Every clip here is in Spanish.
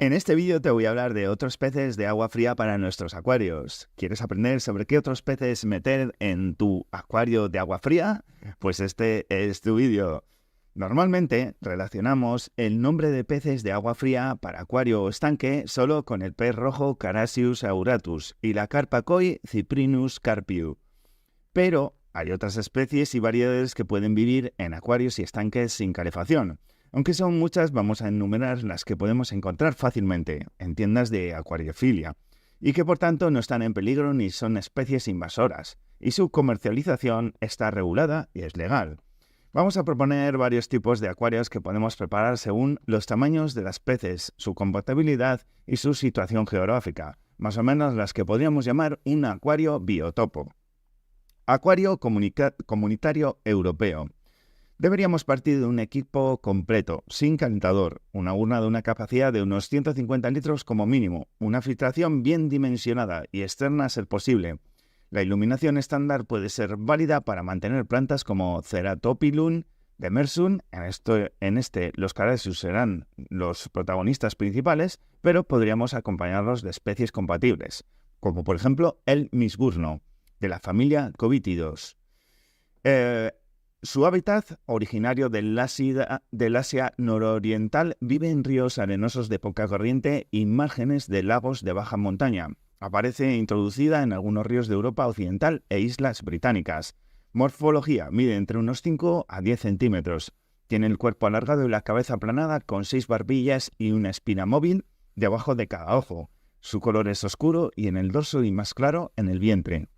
En este vídeo te voy a hablar de otros peces de agua fría para nuestros acuarios. ¿Quieres aprender sobre qué otros peces meter en tu acuario de agua fría? Pues este es tu vídeo. Normalmente relacionamos el nombre de peces de agua fría para acuario o estanque solo con el pez rojo Carassius auratus y la carpa koi Cyprinus carpiu. Pero hay otras especies y variedades que pueden vivir en acuarios y estanques sin calefacción. Aunque son muchas, vamos a enumerar las que podemos encontrar fácilmente en tiendas de acuariofilia y que por tanto no están en peligro ni son especies invasoras, y su comercialización está regulada y es legal. Vamos a proponer varios tipos de acuarios que podemos preparar según los tamaños de las peces, su compatibilidad y su situación geográfica, más o menos las que podríamos llamar un acuario biotopo. Acuario comunitario europeo. Deberíamos partir de un equipo completo, sin calentador, una urna de una capacidad de unos 150 litros como mínimo, una filtración bien dimensionada y externa a ser posible. La iluminación estándar puede ser válida para mantener plantas como Ceratopilum demersum, en este los Carassius serán los protagonistas principales, pero podríamos acompañarlos de especies compatibles, como por ejemplo el misburno, de la familia Covitidos. Su hábitat, originario del Asia nororiental, vive en ríos arenosos de poca corriente y márgenes de lagos de baja montaña. Aparece introducida en algunos ríos de Europa occidental e islas británicas. Morfología, mide entre unos 5 a 10 centímetros. Tiene el cuerpo alargado y la cabeza aplanada con 6 barbillas y una espina móvil debajo de cada ojo. Su color es oscuro y en el dorso y más claro en el vientre.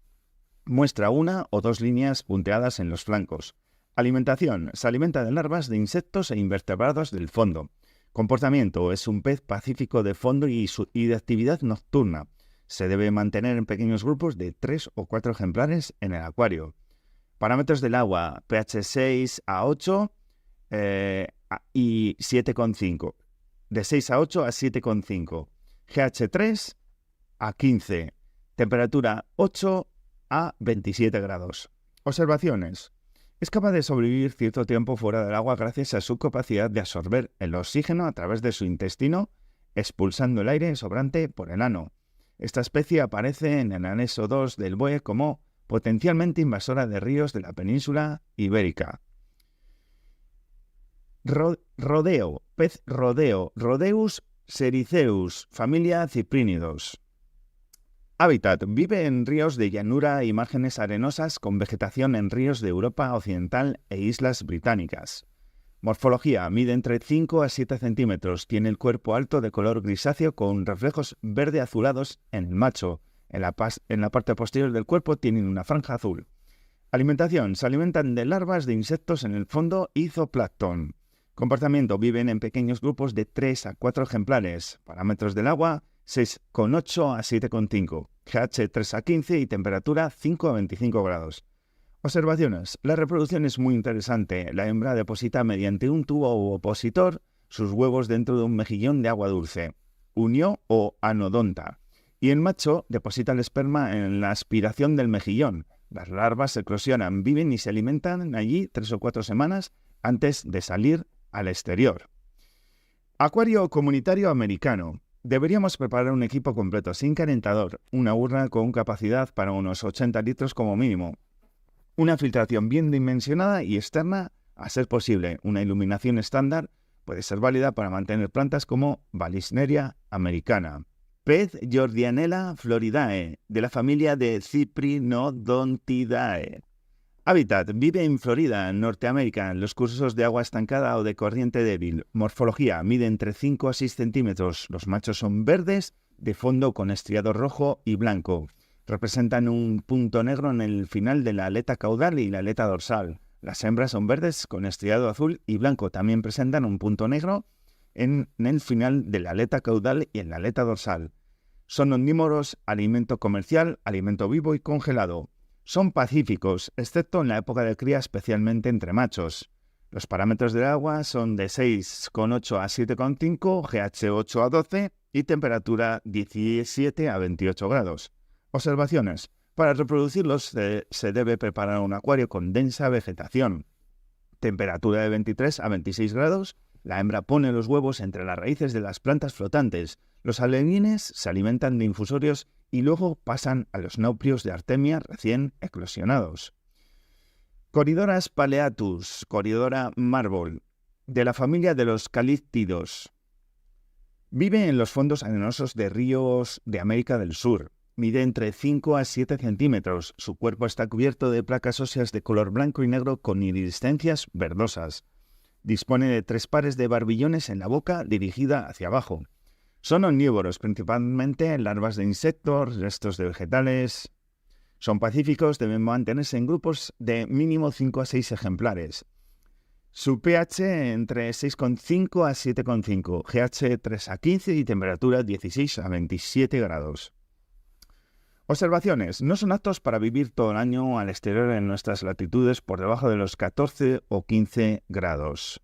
Muestra una o dos líneas punteadas en los flancos. Alimentación. Se alimenta de larvas de insectos e invertebrados del fondo. Comportamiento. Es un pez pacífico de fondo y de actividad nocturna. Se debe mantener en pequeños grupos de 3 o 4 ejemplares en el acuario. Parámetros del agua. pH 6 a 8 y 7,5. De 6 a 8 a 7,5. GH 3 a 15. Temperatura 8 a 27 grados. Observaciones. Es capaz de sobrevivir cierto tiempo fuera del agua gracias a su capacidad de absorber el oxígeno a través de su intestino, expulsando el aire sobrante por el ano. Esta especie aparece en el anexo 2 del BOE como potencialmente invasora de ríos de la península ibérica. Rodeo, pez rodeo, Rodeus sericeus, familia Cyprinidos. Hábitat. Vive en ríos de llanura y márgenes arenosas con vegetación en ríos de Europa occidental e islas británicas. Morfología. Mide entre 5 a 7 centímetros. Tiene el cuerpo alto de color grisáceo con reflejos verde azulados en el macho. En la parte posterior del cuerpo tienen una franja azul. Alimentación. Se alimentan de larvas de insectos en el fondo y zooplancton. Comportamiento. Viven en pequeños grupos de 3 a 4 ejemplares. Parámetros del agua. 6,8 a 7,5, GH 3 a 15 y temperatura 5 a 25 grados. Observaciones. La reproducción es muy interesante. La hembra deposita mediante un tubo u opositor sus huevos dentro de un mejillón de agua dulce, unio o anodonta, y el macho deposita el esperma en la aspiración del mejillón. Las larvas eclosionan, viven y se alimentan allí 3 o 4 semanas antes de salir al exterior. Acuario comunitario americano. Deberíamos preparar un equipo completo sin calentador, una urna con capacidad para unos 80 litros como mínimo, una filtración bien dimensionada y externa a ser posible. Una iluminación estándar puede ser válida para mantener plantas como Vallisneria americana. Pez Jordianella floridae, de la familia de Cyprinodontidae. Hábitat. Vive en Florida, Norteamérica, en los cursos de agua estancada o de corriente débil. Morfología. Mide entre 5 a 6 centímetros. Los machos son verdes, de fondo con estriado rojo y blanco. Representan un punto negro en el final de la aleta caudal y la aleta dorsal. Las hembras son verdes con estriado azul y blanco. También presentan un punto negro en el final de la aleta caudal y en la aleta dorsal. Son omnívoros, alimento comercial, alimento vivo y congelado. Son pacíficos, excepto en la época de cría, especialmente entre machos. Los parámetros del agua son de 6,8 a 7,5, GH 8 a 12 y temperatura 17 a 28 grados. Observaciones. Para reproducirlos se debe preparar un acuario con densa vegetación. Temperatura de 23 a 26 grados, La hembra pone los huevos entre las raíces de las plantas flotantes. Los alevines se alimentan de infusorios y luego pasan a los nauplios de Artemia recién eclosionados. Corydoras paleatus, Corydora marble, de la familia de los calíptidos. Vive en los fondos arenosos de ríos de América del Sur. Mide entre 5 a 7 centímetros. Su cuerpo está cubierto de placas óseas de color blanco y negro con iridiscencias verdosas. Dispone de 3 pares de barbillones en la boca dirigida hacia abajo. Son omnívoros, principalmente larvas de insectos, restos de vegetales. Son pacíficos, deben mantenerse en grupos de mínimo 5 a 6 ejemplares. Su pH entre 6,5 a 7,5, GH 3 a 15 y temperatura 16 a 27 grados. Observaciones. No son aptos para vivir todo el año al exterior en nuestras latitudes por debajo de los 14 o 15 grados.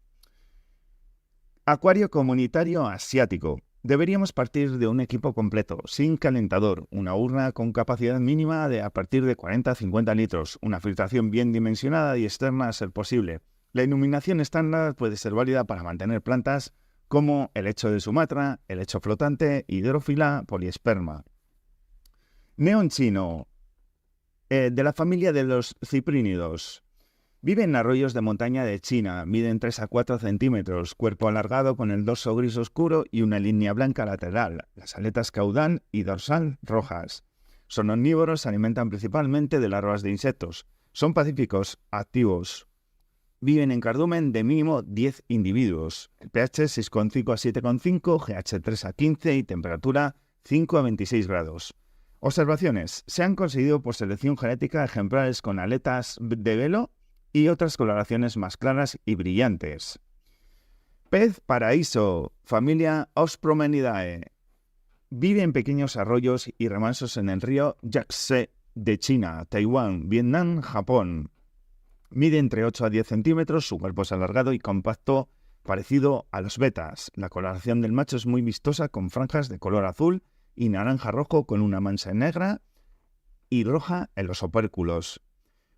Acuario comunitario asiático. Deberíamos partir de un equipo completo, sin calentador, una urna con capacidad mínima de a partir de 40 a 50 litros, una filtración bien dimensionada y externa a ser posible. La iluminación estándar puede ser válida para mantener plantas como helecho de Sumatra, helecho flotante, hidrófila, poliesperma. Neón chino, de la familia de los ciprínidos. Vive en arroyos de montaña de China, miden 3 a 4 centímetros, cuerpo alargado con el dorso gris oscuro y una línea blanca lateral, las aletas caudal y dorsal rojas. Son omnívoros, se alimentan principalmente de larvas de insectos. Son pacíficos, activos. Viven en cardumen de mínimo 10 individuos. El pH 6,5 a 7,5, GH 3 a 15 y temperatura 5 a 26 grados. Observaciones. Se han conseguido por selección genética ejemplares con aletas de velo y otras coloraciones más claras y brillantes. Pez paraíso, familia Ospromenidae. Vive en pequeños arroyos y remansos en el río Yangtze de China, Taiwán, Vietnam, Japón. Mide entre 8 a 10 centímetros, su cuerpo es alargado y compacto, parecido a los betas. La coloración del macho es muy vistosa con franjas de color azul y naranja-rojo con una mancha negra y roja en los opérculos.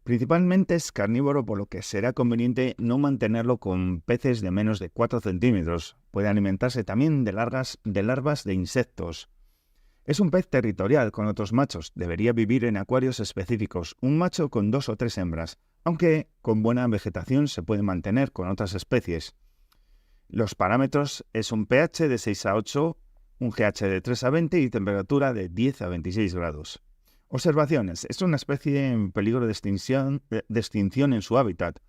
Principalmente es carnívoro, por lo que será conveniente no mantenerlo con peces de menos de 4 centímetros. Puede alimentarse también de larvas de insectos. Es un pez territorial con otros machos. Debería vivir en acuarios específicos, un macho con 2 o 3 hembras, aunque con buena vegetación se puede mantener con otras especies. Los parámetros es un pH de 6 a 8, un GH de 3 a 20 y temperatura de 10 a 26 grados. Observaciones. Es una especie en peligro de extinción en su hábitat.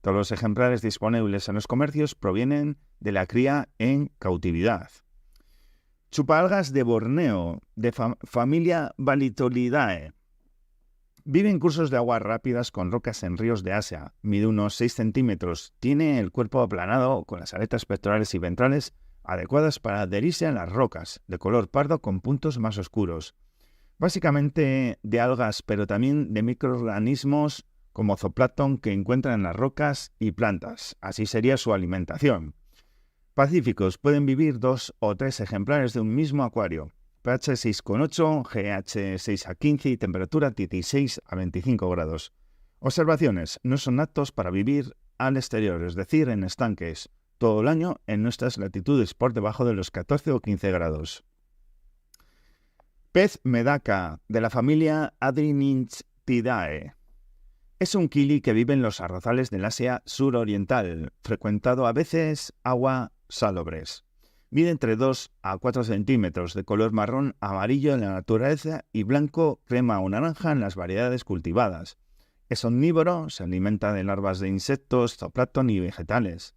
Todos los ejemplares disponibles en los comercios provienen de la cría en cautividad. Chupaalgas de Borneo, de familia Valitolidae. Vive en cursos de aguas rápidas con rocas en ríos de Asia. Mide unos 6 centímetros. Tiene el cuerpo aplanado con las aletas pectorales y ventrales adecuadas para adherirse a las rocas, de color pardo con puntos más oscuros. Básicamente de algas, pero también de microorganismos como zooplancton que encuentran en las rocas y plantas. Así sería su alimentación. Pacíficos, pueden vivir 2 o 3 ejemplares de un mismo acuario. pH 6,8, GH 6 a 15 y temperatura 16 a 25 grados. Observaciones. No son aptos para vivir al exterior, es decir, en estanques, todo el año en nuestras latitudes por debajo de los 14 o 15 grados. Pez medaca, de la familia Adrinichthyidae. Es un kili que vive en los arrozales del Asia suroriental, frecuentado a veces agua salobres. Mide entre 2 a 4 centímetros, de color marrón amarillo en la naturaleza y blanco, crema o naranja en las variedades cultivadas. Es omnívoro, se alimenta de larvas de insectos, zooplancton y vegetales.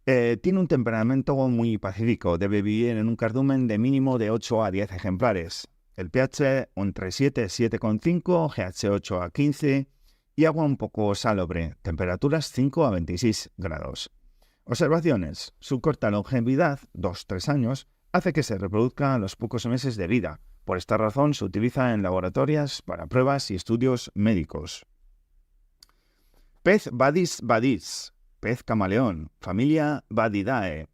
Tiene un temperamento muy pacífico, debe vivir en un cardumen de mínimo de 8 a 10 ejemplares. El pH entre 7 y 7,5, GH 8 a 15 y agua un poco salobre, temperaturas 5 a 26 grados. Observaciones. Su corta longevidad, 2-3 años, hace que se reproduzca a los pocos meses de vida. Por esta razón se utiliza en laboratorios para pruebas y estudios médicos. Pez badis, pez camaleón, familia Badidae.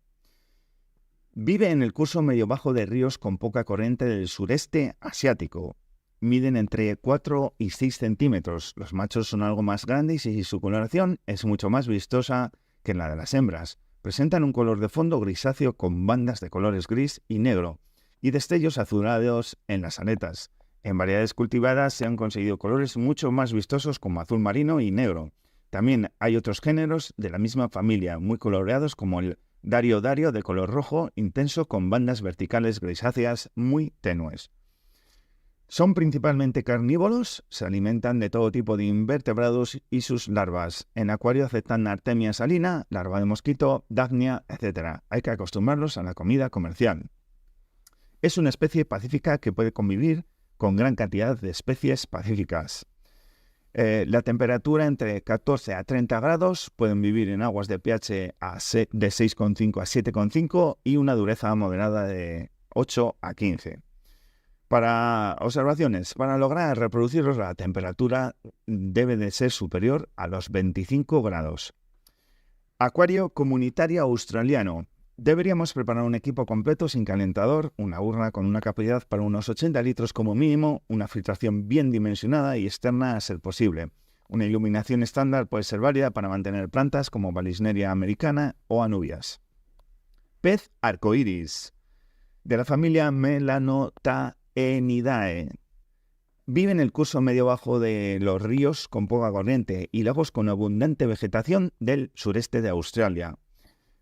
Vive en el curso medio-bajo de ríos con poca corriente del sureste asiático. Miden entre 4 y 6 centímetros. Los machos son algo más grandes y su coloración es mucho más vistosa que la de las hembras. Presentan un color de fondo grisáceo con bandas de colores gris y negro y destellos azulados en las aletas. En variedades cultivadas se han conseguido colores mucho más vistosos como azul marino y negro. También hay otros géneros de la misma familia, muy coloreados como el Dario Dario de color rojo intenso con bandas verticales grisáceas muy tenues. Son principalmente carnívoros, se alimentan de todo tipo de invertebrados y sus larvas. En acuario aceptan Artemia salina, larva de mosquito, Daphnia, etc. Hay que acostumbrarlos a la comida comercial. Es una especie pacífica que puede convivir con gran cantidad de especies pacíficas. La temperatura entre 14 a 30 grados, pueden vivir en aguas de pH de 6,5 a 7,5 y una dureza moderada de 8 a 15. Para observaciones, para lograr reproducirlos la temperatura debe de ser superior a los 25 grados. Acuario comunitario australiano. Deberíamos preparar un equipo completo sin calentador, una urna con una capacidad para unos 80 litros como mínimo, una filtración bien dimensionada y externa a ser posible. Una iluminación estándar puede ser válida para mantener plantas como Vallisneria americana o anubias. Pez arcoíris, de la familia Melanotaenidae. Vive en el curso medio-bajo de los ríos con poca corriente y lagos con abundante vegetación del sureste de Australia.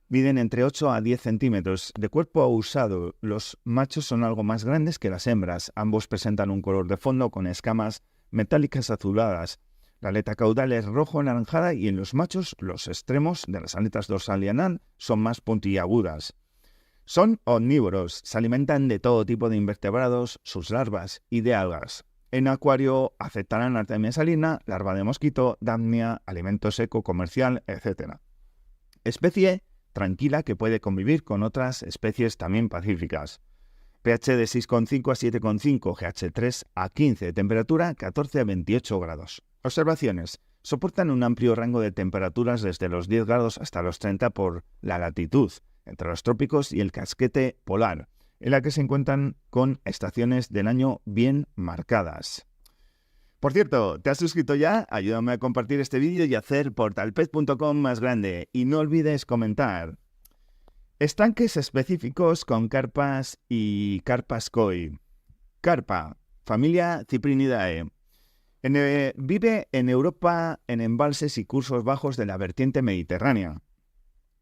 Miden entre 8 a 10 centímetros. De cuerpo usado, los machos son algo más grandes que las hembras. Ambos presentan un color de fondo con escamas metálicas azuladas. La aleta caudal es rojo-anaranjada y en los machos los extremos de las aletas dorsal y anal son más puntiagudas. Son omnívoros, se alimentan de todo tipo de invertebrados, sus larvas y de algas. En acuario aceptarán Artemia salina, larva de mosquito, Daphnia, alimento seco comercial, etc. Especie tranquila que puede convivir con otras especies también pacíficas. pH de 6,5 a 7,5, GH 3 a 15, temperatura 14 a 28 grados. Observaciones. Soportan un amplio rango de temperaturas desde los 10 grados hasta los 30 por la latitud, entre los trópicos y el casquete polar, en la que se encuentran con estaciones del año bien marcadas. Por cierto, ¿te has suscrito ya? Ayúdame a compartir este vídeo y hacer portalpez.com más grande. Y no olvides comentar. Estanques específicos con carpas y carpas koi. Carpa, familia Cyprinidae. Vive en Europa en embalses y cursos bajos de la vertiente mediterránea.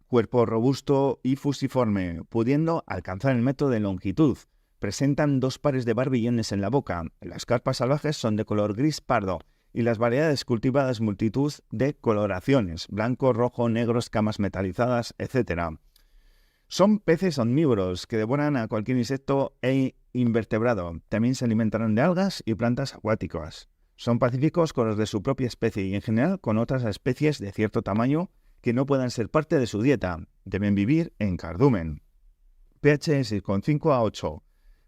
Cuerpo robusto y fusiforme, pudiendo alcanzar el metro de longitud. Presentan 2 pares de barbillones en la boca. Las carpas salvajes son de color gris pardo y las variedades cultivadas multitud de coloraciones, blanco, rojo, negro, escamas metalizadas, etc. Son peces omnívoros que devoran a cualquier insecto e invertebrado. También se alimentarán de algas y plantas acuáticas. Son pacíficos con los de su propia especie y en general con otras especies de cierto tamaño que no puedan ser parte de su dieta. Deben vivir en cardumen. pH 6,5 a 8.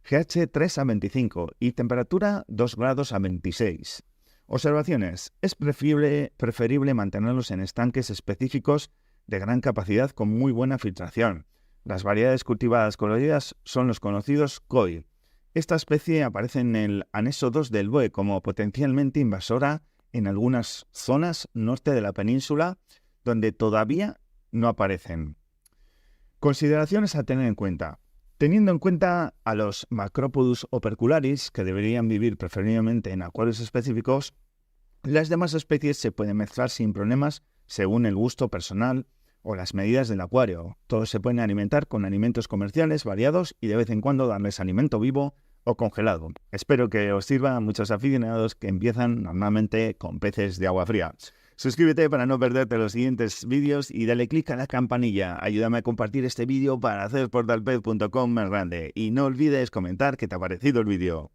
GH 3 a 25 y temperatura 2 grados a 26. Observaciones. Es preferible mantenerlos en estanques específicos de gran capacidad con muy buena filtración. Las variedades cultivadas coloridas son los conocidos koi. Esta especie aparece en el anexo 2 del BOE como potencialmente invasora en algunas zonas norte de la península donde todavía no aparecen. Consideraciones a tener en cuenta. Teniendo en cuenta a los Macropodus opercularis, que deberían vivir preferiblemente en acuarios específicos, las demás especies se pueden mezclar sin problemas según el gusto personal o las medidas del acuario. Todos se pueden alimentar con alimentos comerciales variados y de vez en cuando darles alimento vivo o congelado. Espero que os sirva a muchos aficionados que empiezan normalmente con peces de agua fría. Suscríbete para no perderte los siguientes vídeos y dale click a la campanilla. Ayúdame a compartir este vídeo para hacer portalpez.com más grande. Y no olvides comentar qué te ha parecido el vídeo.